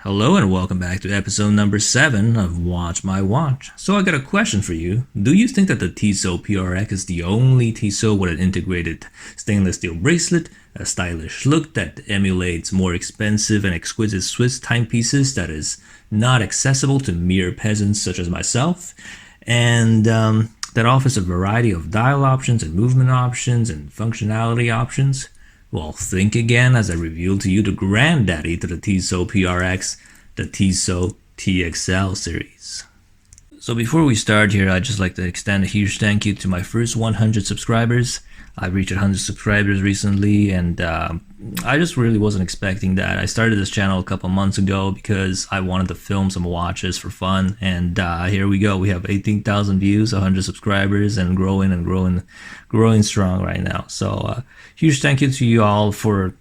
Hello and welcome back to episode number 7 of Watch My Watch. So I got a question for you. Do you think that the Tissot PRX is the only Tissot with an integrated stainless steel bracelet, a stylish look that emulates more expensive and exquisite Swiss timepieces that is not accessible to mere peasants such as myself, and that offers a variety of dial options and movement options and functionality options? Well, think again as I reveal to you the Grandaddy to the Tissot PRX, the Tissot TXL series. So before we start here, I'd just like to extend a huge thank you to my first 100 subscribers. I've reached 100 subscribers recently, and I just really wasn't expecting that. I started this channel a couple months ago because I wanted to film some watches for fun, and here we go. We have 18,000 views, 100 subscribers, and growing strong right now. So huge thank you to you all for,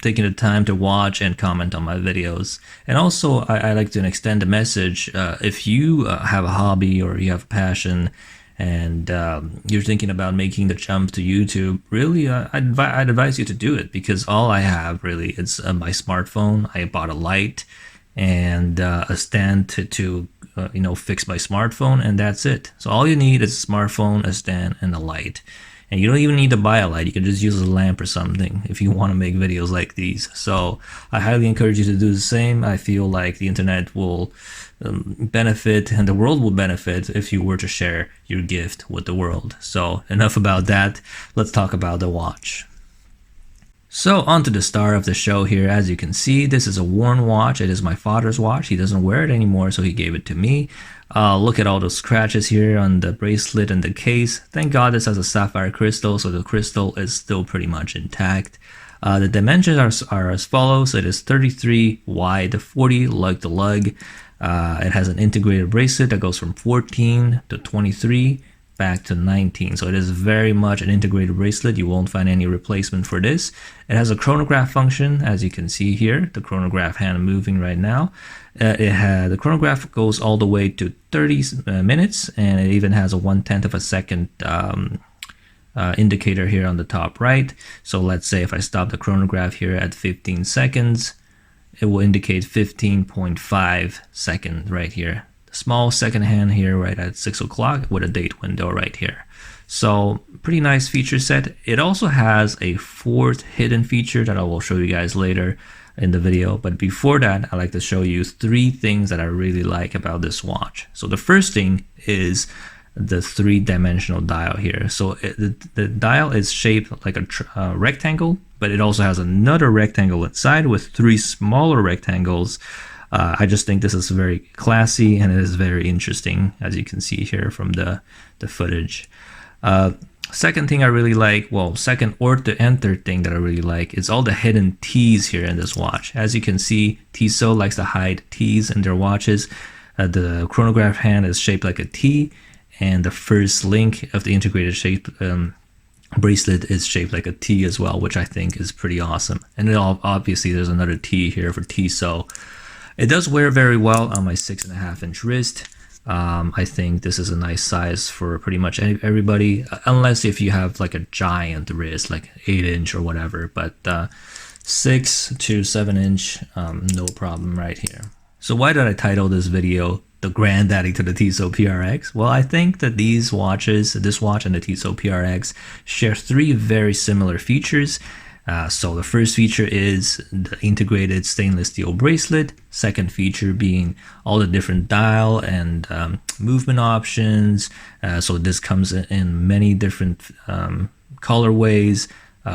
taking the time to watch and comment on my videos. And also, I like to extend a message. If you have a hobby or you have a passion and you're thinking about making the jump to YouTube, really, I'd advise you to do it, because all I have really is my smartphone. I bought a light and a stand to fix my smartphone, and that's it. So all you need is a smartphone, a stand, and a light. And you don't even need to buy a light. You can just use a lamp or something if you want to make videos like these. So I highly encourage you to do the same. I feel like the internet will benefit and the world will benefit if you were to share your gift with the world. So enough about that. Let's talk about the watch. So on to the star of the show here. As you can see, this is a worn watch. It is my father's watch. He doesn't wear it anymore, so he gave it to me. Look at all those scratches here on the bracelet and the case. Thank God this has a sapphire crystal, so the crystal is still pretty much intact. The dimensions are as follows. It is 33 wide, 40 lug to lug. It has an integrated bracelet that goes from 14 to 23 back to 19. So it is very much an integrated bracelet. You won't find any replacement for this. It has a chronograph function, as you can see here, the chronograph hand moving right now. The chronograph goes all the way to 30 minutes, and it even has a 1/10 of a second indicator here on the top right. So let's say if I stop the chronograph here at 15 seconds, it will indicate 15.5 seconds right here. Small second hand here right at 6 o'clock with a date window right here. So pretty nice feature set. It also has a fourth hidden feature that I will show you guys later in the video. But before that, I like to show you 3 things that I really like about this watch. So the first thing is the 3-dimensional dial here. So the dial is shaped like a rectangle, but it also has another rectangle inside with 3 smaller rectangles. I just think this is very classy and it is very interesting, as you can see here from the footage. Second thing I really like, second or third thing that I really like is all the hidden T's here in this watch. As you can see, Tissot likes to hide T's in their watches. The chronograph hand is shaped like a T, and the first link of the integrated shape bracelet is shaped like a T as well, which I think is pretty awesome. And then obviously there's another T here for Tissot. It does wear very well on my 6.5-inch wrist. I think this is a nice size for pretty much everybody, unless if you have like a giant wrist, like 8-inch or whatever, but 6 to 7-inch, no problem right here. So why did I title this video the Grandaddy to the Tissot PRX? Well, I think that these watches, this watch and the Tissot PRX, share 3 very similar features. So the first feature is the integrated stainless steel bracelet. Second feature being all the different dial and movement options. So this comes in many different colorways.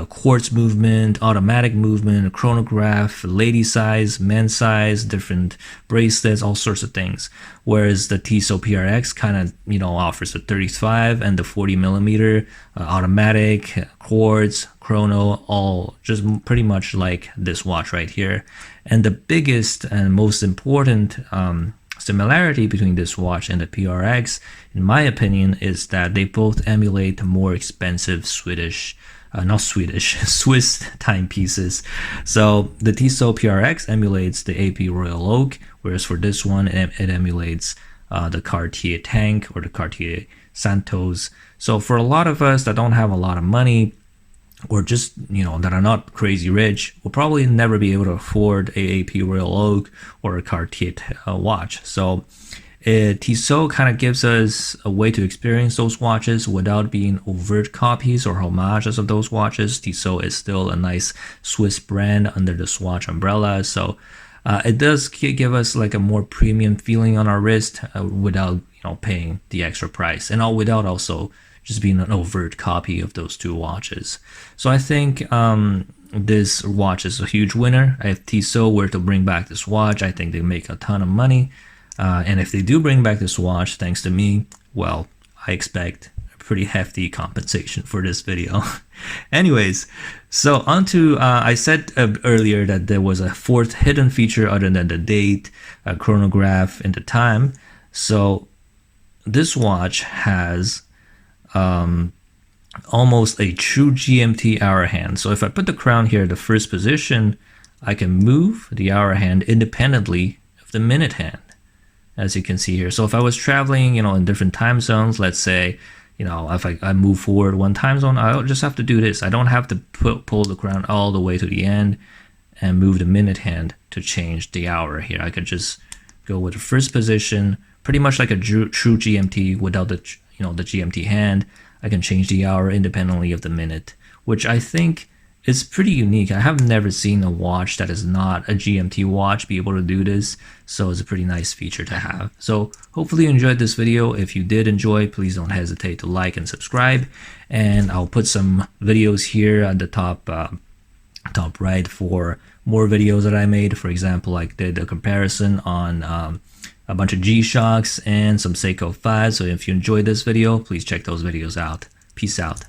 Quartz movement, automatic movement, chronograph, lady size, men's size, different bracelets, all sorts of things. Whereas the Tissot PRX kind of, offers the 35 and the 40 millimeter automatic, quartz, chrono, all just pretty much like this watch right here. And the biggest and most important similarity between this watch and the PRX, in my opinion, is that they both emulate more expensive Swiss timepieces. So the Tissot PRX emulates the AP Royal Oak, whereas for this one, it emulates the Cartier Tank or the Cartier Santos. So for a lot of us that don't have a lot of money, or just, you know, that are not crazy rich will probably never be able to afford AAP Royal Oak or a Cartier watch. So Tissot kind of gives us a way to experience those watches without being overt copies or homages of those watches. Tissot is still a nice Swiss brand under the Swatch umbrella, so it does give us like a more premium feeling on our wrist without, you know, paying the extra price, and all without also just being an overt copy of those two watches. So I think this watch is a huge winner. If Tissot were to bring back this watch, I think they make a ton of money. And if they do bring back this watch, thanks to me, well, I expect a pretty hefty compensation for this video. Anyways, so onto, I said earlier that there was a fourth hidden feature other than the date, a chronograph, and the time. So this watch has almost a true GMT hour hand. So if I put the crown here at the first position, I can move the hour hand independently of the minute hand, as you can see here. So if I was traveling, you know, in different time zones, let's say, you know, if I move forward one time zone, I'll just have to do this. I don't have to pull the crown all the way to the end and move the minute hand to change the hour here. I could just go with the first position, pretty much like a true GMT without the, you know, the GMT hand. I can change the hour independently of the minute, which I think is pretty unique. I have never seen a watch that is not a GMT watch be able to do this, so it's a pretty nice feature to have. So hopefully you enjoyed this video. If you did enjoy, please don't hesitate to like and subscribe, and I'll put some videos here at the top right for more videos that I made. For example, I did a comparison on a bunch of G-Shocks and some Seiko 5. So if you enjoyed this video, please check those videos out. Peace out.